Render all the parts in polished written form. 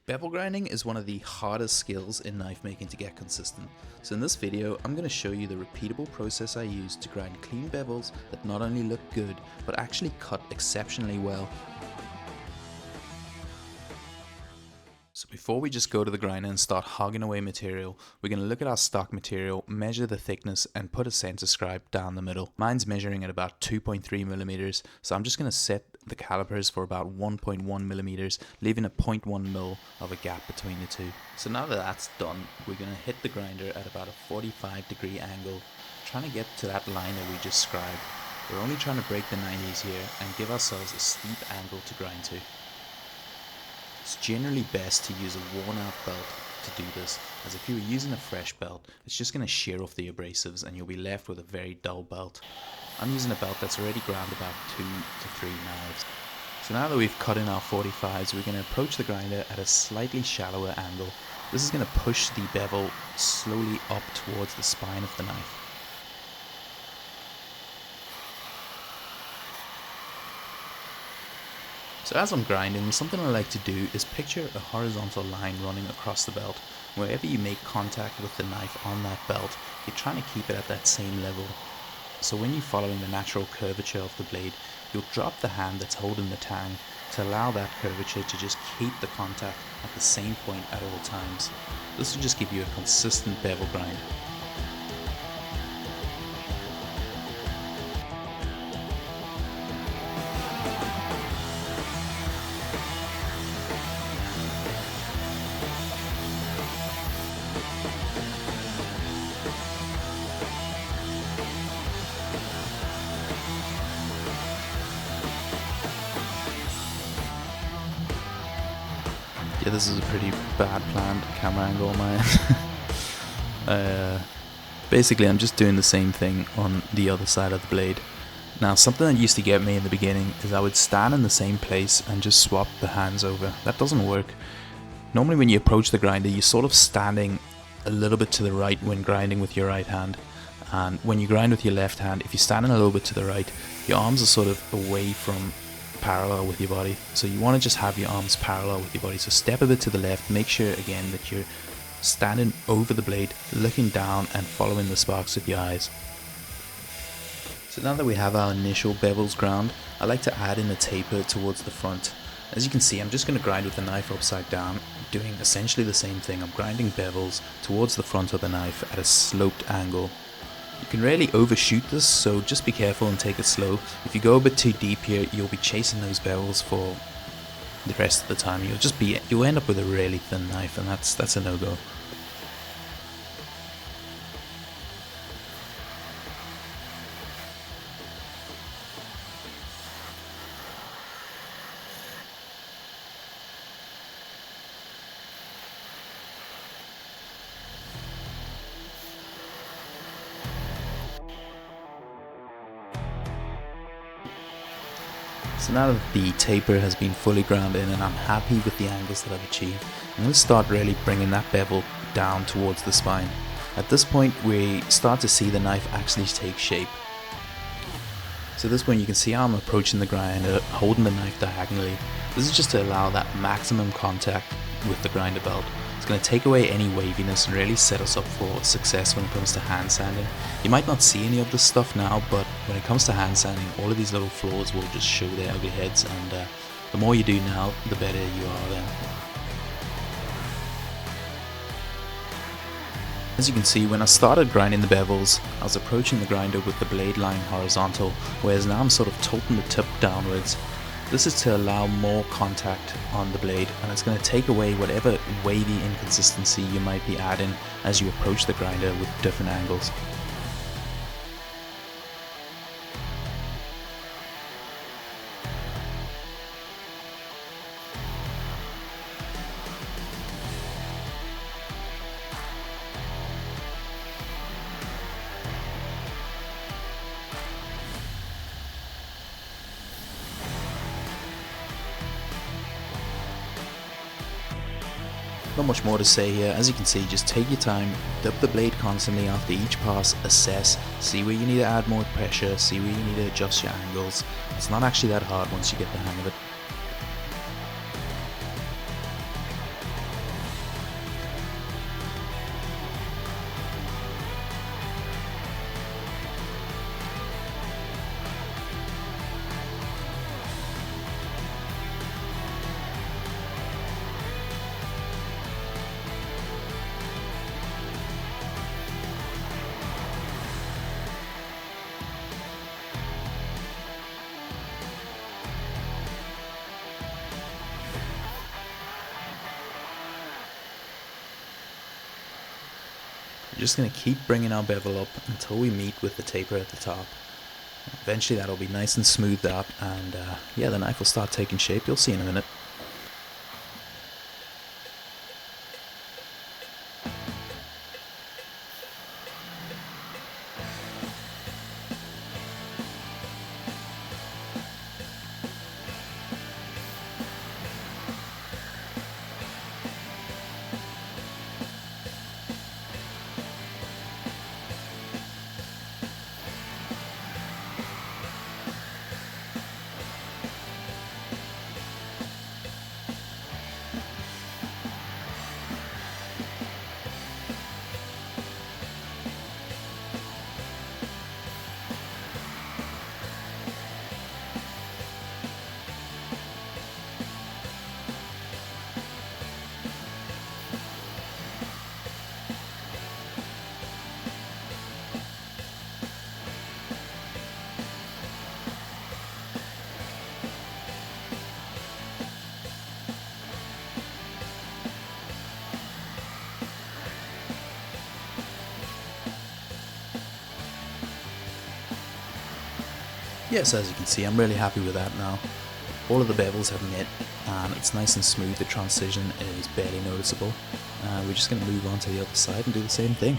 Bevel grinding is one of the hardest skills in knife making to get consistent. So in this video, I'm going to show you the repeatable process I use to grind clean bevels that not only look good, but actually cut exceptionally well. So before we just go to the grinder and start hogging away material, we're going to look at our stock material, measure the thickness and put a center scribe down the middle. Mine's measuring at about 2.3 millimeters, so I'm just going to set the calipers for about 1.1 millimeters, leaving a 0.1 mil of a gap between the two. So now that that's done, we're going to hit the grinder at about a 45-degree angle, trying to get to that line that we just scribed. We're only trying to break the 90s here and give ourselves a steep angle to grind to. It's generally best to use a worn out belt to do this, as if you were using a fresh belt, it's just going to shear off the abrasives and you'll be left with a very dull belt. I'm using a belt that's already ground about 2 to 3 knives. So now that we've cut in our 45s, we're going to approach the grinder at a slightly shallower angle. This is going to push the bevel slowly up towards the spine of the knife. So as I'm grinding, something I like to do is picture a horizontal line running across the belt. Wherever you make contact with the knife on that belt, you're trying to keep it at that same level. So when you're following the natural curvature of the blade, you'll drop the hand that's holding the tang to allow that curvature to just keep the contact at the same point at all times. This will just give you a consistent bevel grind. Yeah, this is a pretty bad planned camera angle on my end. Basically, I'm just doing the same thing on the other side of the blade. Now, something that used to get me in the beginning is I would stand in the same place and just swap the hands over. That doesn't work. Normally when you approach the grinder, you're sort of standing a little bit to the right when grinding with your right hand. And when you grind with your left hand, if you're standing a little bit to the right, your arms are sort of away from parallel with your body, so you want to just have your arms parallel with your body. So step a bit to the left, make sure again that you're standing over the blade, looking down and following the sparks with your eyes. So now that we have our initial bevels ground, I like to add in a taper towards the front. As you can see, I'm just going to grind with the knife upside down, doing essentially the same thing. I'm grinding bevels towards the front of the knife at a sloped angle. You can really overshoot this, so just be careful and take it slow. If you go a bit too deep here, you'll be chasing those bevels for the rest of the time. You'll end up with a really thin knife, and that's a no-go. So now that the taper has been fully ground in and I'm happy with the angles that I've achieved, I'm going to start really bringing that bevel down towards the spine. At this point we start to see the knife actually take shape. So at this point you can see how I'm approaching the grinder, holding the knife diagonally. This is just to allow that maximum contact with the grinder belt. It's going to take away any waviness and really set us up for success when it comes to hand sanding. You might not see any of this stuff now, but when it comes to hand sanding, all of these little flaws will just show their ugly heads, and the more you do now, the better you are then. As you can see, when I started grinding the bevels, I was approaching the grinder with the blade lying horizontal, whereas now I'm sort of tilting the tip downwards. This is to allow more contact on the blade, and it's going to take away whatever wavy inconsistency you might be adding as you approach the grinder with different angles. Not much more to say here. As you can see, just take your time, dip the blade constantly after each pass, assess, see where you need to add more pressure, see where you need to adjust your angles. It's not actually that hard once you get the hang of it. We're just going to keep bringing our bevel up until we meet with the taper at the top. Eventually that'll be nice and smoothed out, and yeah, the knife will start taking shape. You'll see in a minute. Yes, as you can see, I'm really happy with that now. All of the bevels have met, and it's nice and smooth. The transition is barely noticeable. We're just going to move on to the other side and do the same thing.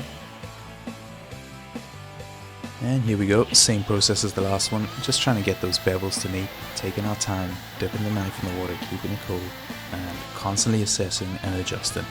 And here we go, same process as the last one, just trying to get those bevels to meet, taking our time, dipping the knife in the water, keeping it cool, and constantly assessing and adjusting.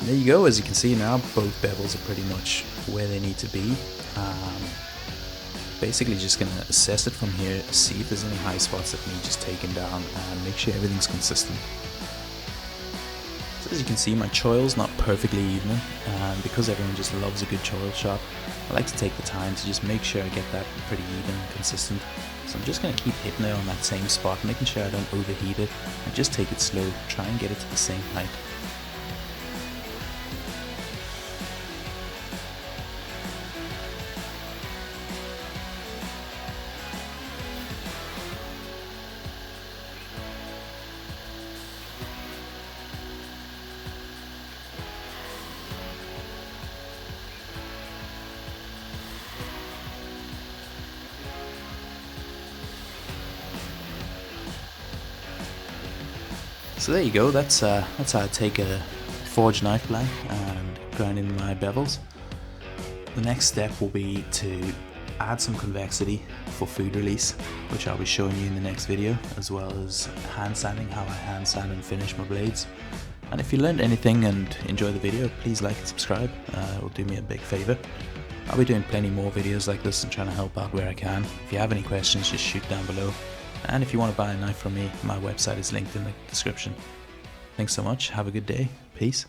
There you go, as you can see now, both bevels are pretty much where they need to be. Basically just going to assess it from here, see if there's any high spots that need just taken down, and make sure everything's consistent. So As you can see, my choil's not perfectly even, and because everyone just loves a good choil shot, I like to take the time to just make sure I get that pretty even and consistent. So I'm just going to keep hitting it on that same spot, making sure I don't overheat it, and just take it slow, try and get it to the same height. So there you go, that's how I take a forged knife blank and grind in my bevels. The next step will be to add some convexity for food release, which I'll be showing you in the next video, as well as hand sanding, how I hand sand and finish my blades. And if you learned anything and enjoyed the video, please like and subscribe, it will do me a big favour. I'll be doing plenty more videos like this and trying to help out where I can. If you have any questions, just shoot down below. And if you want to buy a knife from me, my website is linked in the description. Thanks so much, have a good day, peace.